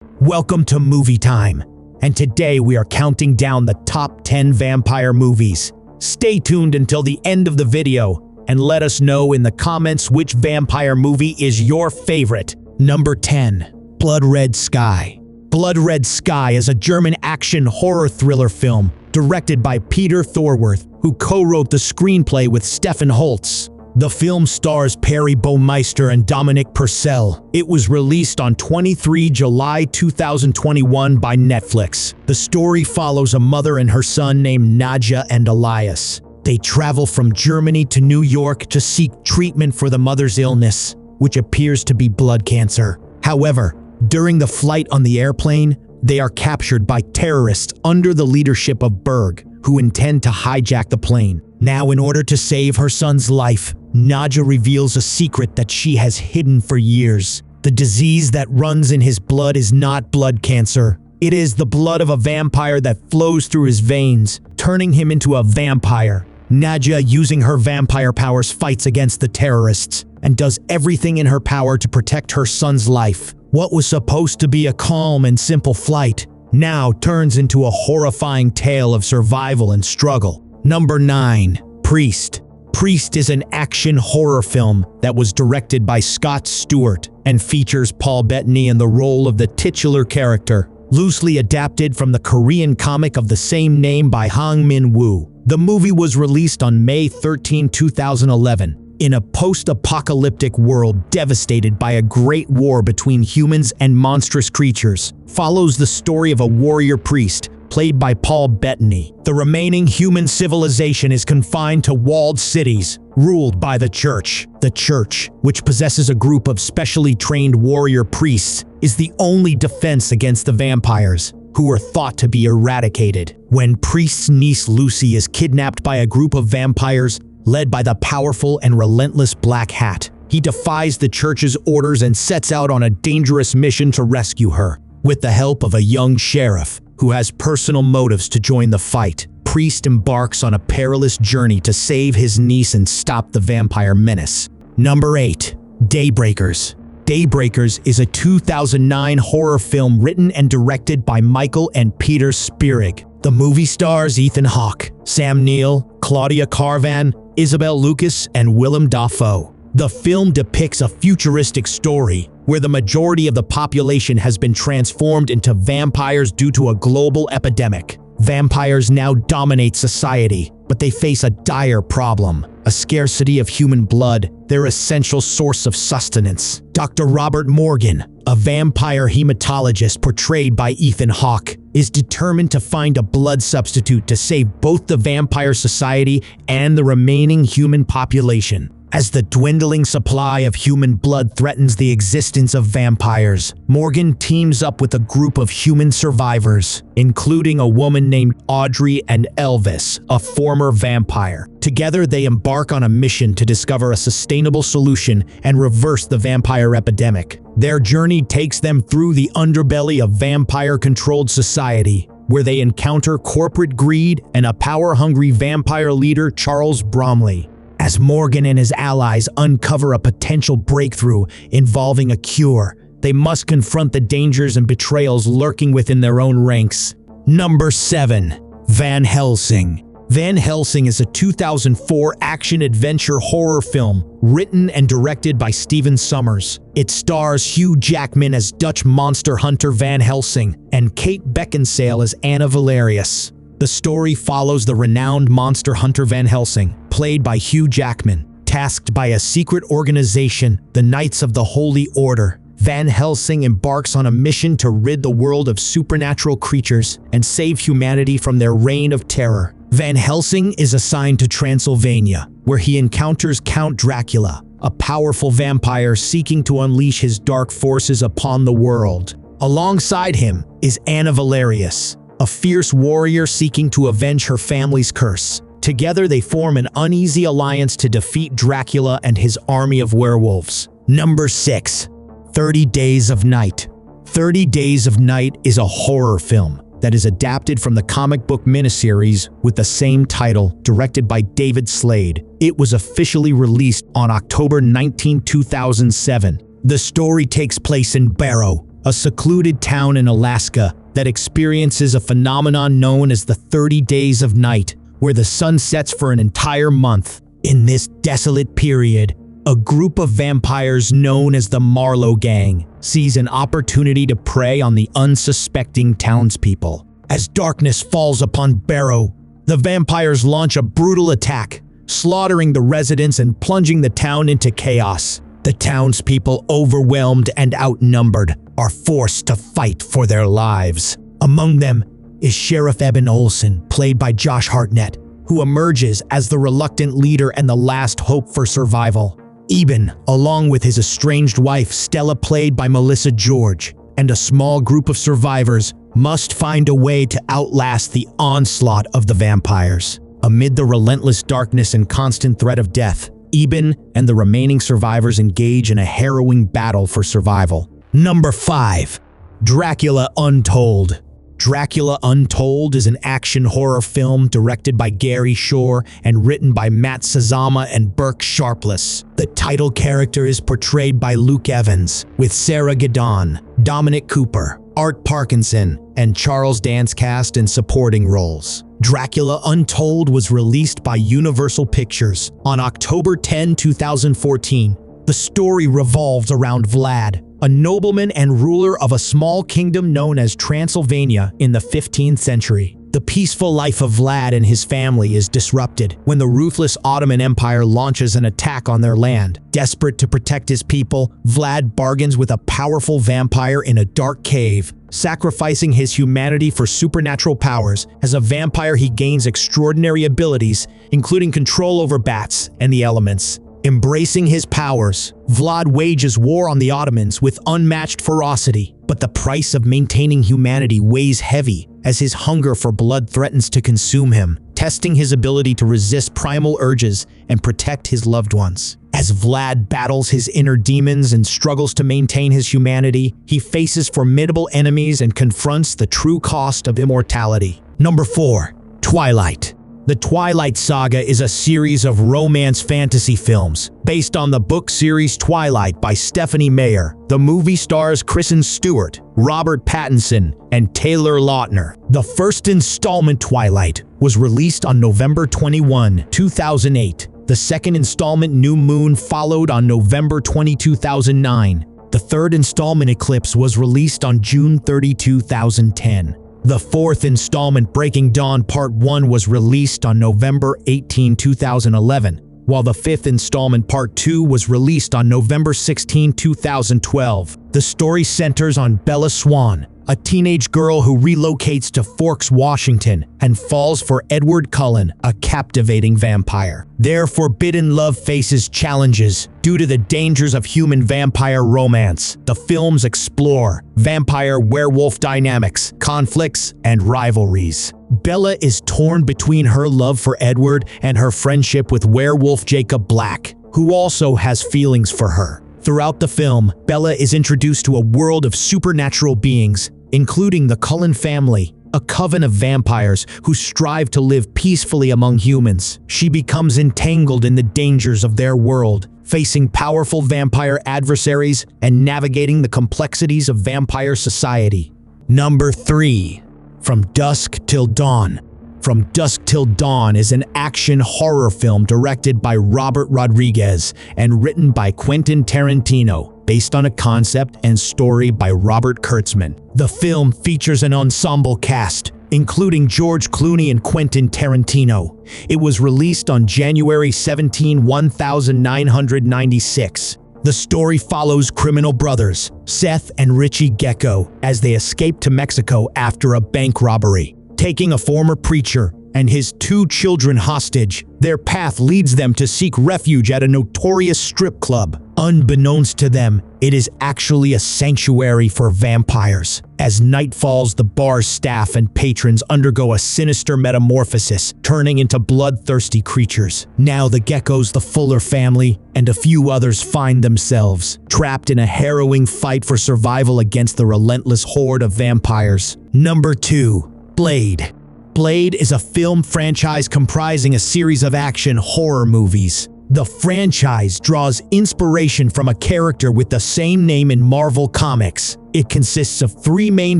Welcome to Movie Time, and today we are counting down the top 10 vampire movies. Stay tuned until the end of the video and let us know in the comments which vampire movie is your favorite. Number 10. Blood Red Sky. Blood Red Sky is a German action horror thriller film directed by Peter Thorwarth, who co-wrote the screenplay with Stephen Holtz. The film stars Perry Baumeister and Dominic Purcell. It was released on 23 July 2021 by Netflix. The story follows a mother and her son named Nadja and Elias. They travel from Germany to New York to seek treatment for the mother's illness, which appears to be blood cancer. However, during the flight on the airplane, they are captured by terrorists under the leadership of Berg, who intend to hijack the plane. Now, in order to save her son's life, Nadja reveals a secret that she has hidden for years. The disease that runs in his blood is not blood cancer. It is the blood of a vampire that flows through his veins, turning him into a vampire. Nadja, using her vampire powers, fights against the terrorists and does everything in her power to protect her son's life. What was supposed to be a calm and simple flight now turns into a horrifying tale of survival and struggle. Number 9. Priest. Priest is an action horror film that was directed by Scott Stewart and features Paul Bettany in the role of the titular character, loosely adapted from the Korean comic of the same name by Hong Min-woo. The movie was released on May 13, 2011. In a post-apocalyptic world devastated by a great war between humans and monstrous creatures, follows the story of a warrior priest, played by Paul Bettany. The remaining human civilization is confined to walled cities, ruled by the Church. The Church, which possesses a group of specially trained warrior priests, is the only defense against the vampires, who are thought to be eradicated. When Priest's niece Lucy is kidnapped by a group of vampires, led by the powerful and relentless Black Hat, he defies the Church's orders and sets out on a dangerous mission to rescue her. With the help of a young sheriff, who has personal motives to join the fight, Priest embarks on a perilous journey to save his niece and stop the vampire menace. Number 8. Daybreakers. Daybreakers is a 2009 horror film written and directed by Michael and Peter Spierig. The movie stars Ethan Hawke, Sam Neill, Claudia Karvan, Isabel Lucas, and Willem Dafoe. The film depicts a futuristic story where the majority of the population has been transformed into vampires due to a global epidemic. Vampires now dominate society, but they face a dire problem: a scarcity of human blood, their essential source of sustenance. Dr. Robert Morgan, a vampire hematologist portrayed by Ethan Hawke, is determined to find a blood substitute to save both the vampire society and the remaining human population. As the dwindling supply of human blood threatens the existence of vampires, Morgan teams up with a group of human survivors, including a woman named Audrey and Elvis, a former vampire. Together, they embark on a mission to discover a sustainable solution and reverse the vampire epidemic. Their journey takes them through the underbelly of vampire-controlled society, where they encounter corporate greed and a power-hungry vampire leader, Charles Bromley. As Morgan and his allies uncover a potential breakthrough involving a cure, they must confront the dangers and betrayals lurking within their own ranks. Number 7. Van Helsing. Van Helsing is a 2004 action-adventure horror film written and directed by Steven Sommers. It stars Hugh Jackman as Dutch monster hunter Van Helsing and Kate Beckinsale as Anna Valerius. The story follows the renowned monster hunter Van Helsing, played by Hugh Jackman, tasked by a secret organization, the Knights of the Holy Order. Van Helsing embarks on a mission to rid the world of supernatural creatures and save humanity from their reign of terror. Van Helsing is assigned to Transylvania, where he encounters Count Dracula, a powerful vampire seeking to unleash his dark forces upon the world. Alongside him is Anna Valerius, a fierce warrior seeking to avenge her family's curse. Together they form an uneasy alliance to defeat Dracula and his army of werewolves. Number 6. 30 Days of Night. 30 Days of Night is a horror film that is adapted from the comic book miniseries with the same title, directed by David Slade. It was officially released on October 19, 2007. The story takes place in Barrow, a secluded town in Alaska that experiences a phenomenon known as the 30 Days of Night, where the sun sets for an entire month. In this desolate period, a group of vampires known as the Marlowe Gang sees an opportunity to prey on the unsuspecting townspeople. As darkness falls upon Barrow, the vampires launch a brutal attack, slaughtering the residents and plunging the town into chaos. The townspeople, overwhelmed and outnumbered, are forced to fight for their lives. Among them is Sheriff Eben Olsen, played by Josh Hartnett, who emerges as the reluctant leader and the last hope for survival. Eben, along with his estranged wife Stella, played by Melissa George, and a small group of survivors, must find a way to outlast the onslaught of the vampires. Amid the relentless darkness and constant threat of death, Eben and the remaining survivors engage in a harrowing battle for survival. Number 5. Dracula Untold. Dracula Untold is an action horror film directed by Gary Shore and written by Matt Sazama and Burke Sharpless. The title character is portrayed by Luke Evans, with Sarah Gadon, Dominic Cooper, Art Parkinson, and Charles Dance cast in supporting roles. Dracula Untold was released by Universal Pictures on October 10, 2014. The story revolves around Vlad, a nobleman and ruler of a small kingdom known as Transylvania in the 15th century. The peaceful life of Vlad and his family is disrupted when the ruthless Ottoman Empire launches an attack on their land. Desperate to protect his people, Vlad bargains with a powerful vampire in a dark cave, sacrificing his humanity for supernatural powers. As a vampire, he gains extraordinary abilities, including control over bats and the elements. Embracing his powers, Vlad wages war on the Ottomans with unmatched ferocity, but the price of maintaining humanity weighs heavy as his hunger for blood threatens to consume him, testing his ability to resist primal urges and protect his loved ones. As Vlad battles his inner demons and struggles to maintain his humanity, he faces formidable enemies and confronts the true cost of immortality. Number 4. Twilight. The Twilight Saga is a series of romance fantasy films based on the book series Twilight by Stephanie Meyer. The movie stars Kristen Stewart, Robert Pattinson, and Taylor Lautner. The first installment, Twilight, was released on November 21, 2008. The second installment, New Moon, followed on November 20, 2009. The third installment, Eclipse, was released on June 30, 2010. The fourth installment, Breaking Dawn Part 1, was released on November 18, 2011, while the fifth installment, Part 2, was released on November 16, 2012. The story centers on Bella Swan, a teenage girl who relocates to Forks, Washington, and falls for Edward Cullen, a captivating vampire. Their forbidden love faces challenges due to the dangers of human-vampire romance. The films explore vampire-werewolf dynamics, conflicts, and rivalries. Bella is torn between her love for Edward and her friendship with werewolf Jacob Black, who also has feelings for her. Throughout the film, Bella is introduced to a world of supernatural beings, including the Cullen family, a coven of vampires who strive to live peacefully among humans. She becomes entangled in the dangers of their world, facing powerful vampire adversaries and navigating the complexities of vampire society. Number 3. From Dusk Till Dawn. From Dusk Till Dawn is an action horror film directed by Robert Rodriguez and written by Quentin Tarantino, based on a concept and story by Robert Kurtzman. The film features an ensemble cast, including George Clooney and Quentin Tarantino. It was released on January 17, 1996. The story follows criminal brothers, Seth and Richie Gecko, as they escape to Mexico after a bank robbery. Taking a former preacher and his 2 children hostage, their path leads them to seek refuge at a notorious strip club. Unbeknownst to them, it is actually a sanctuary for vampires. As night falls, the bar's staff and patrons undergo a sinister metamorphosis, turning into bloodthirsty creatures. Now the Geckos, the Fuller family, and a few others find themselves trapped in a harrowing fight for survival against the relentless horde of vampires. Number 2. Blade. Blade is a film franchise comprising a series of action horror movies. The franchise draws inspiration from a character with the same name in Marvel Comics, It consists of three main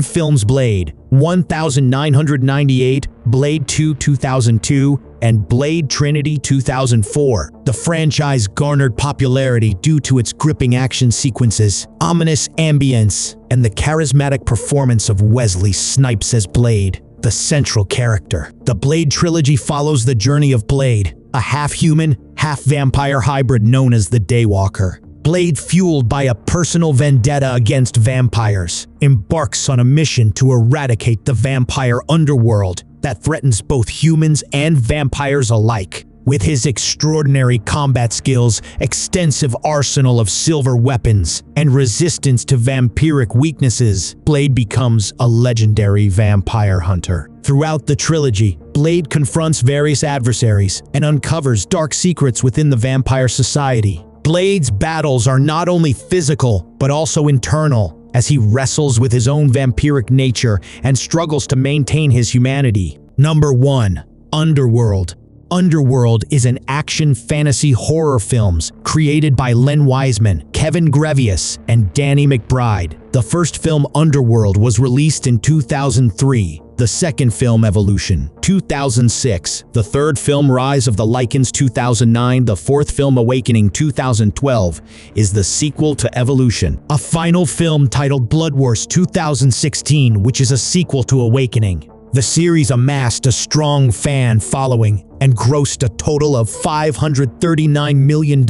films: Blade 1998, Blade 2 2002, and Blade Trinity 2004. The franchise garnered popularity due to its gripping action sequences, ominous ambience, and the charismatic performance of Wesley Snipes as Blade, the central character. The Blade trilogy follows the journey of Blade, a half-human, half-vampire hybrid known as the Daywalker. Blade, fueled by a personal vendetta against vampires, embarks on a mission to eradicate the vampire underworld that threatens both humans and vampires alike. With his extraordinary combat skills, extensive arsenal of silver weapons, and resistance to vampiric weaknesses, Blade becomes a legendary vampire hunter. Throughout the trilogy, Blade confronts various adversaries and uncovers dark secrets within the vampire society. Blade's battles are not only physical, but also internal, as he wrestles with his own vampiric nature and struggles to maintain his humanity. Number 1. Underworld. Underworld is an action fantasy horror films created by Len Wiseman, Kevin Grevious, and Danny McBride. The first film, Underworld, was released in 2003. The second film, Evolution, 2006. The third film, Rise of the Lycans, 2009. The fourth film, Awakening, 2012, is the sequel to Evolution. A final film titled Blood Wars 2016, which is a sequel to Awakening. The series amassed a strong fan following and grossed a total of $539 million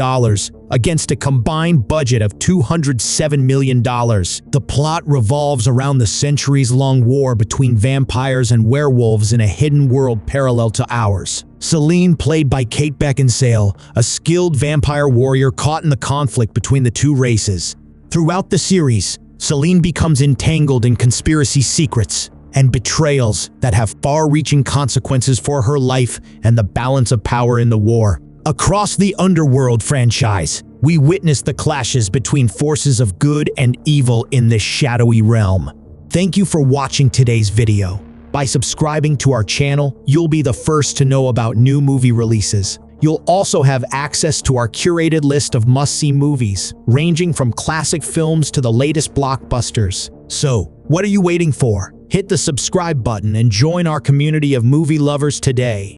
against a combined budget of $207 million. The plot revolves around the centuries-long war between vampires and werewolves in a hidden world parallel to ours. Selene, played by Kate Beckinsale, a skilled vampire warrior caught in the conflict between the two races. Throughout the series, Selene becomes entangled in conspiracy secrets and betrayals that have far-reaching consequences for her life and the balance of power in the war. Across the Underworld franchise, we witness the clashes between forces of good and evil in this shadowy realm. Thank you for watching today's video. By subscribing to our channel, you'll be the first to know about new movie releases. You'll also have access to our curated list of must-see movies, ranging from classic films to the latest blockbusters. So, what are you waiting for? Hit the subscribe button and join our community of movie lovers today.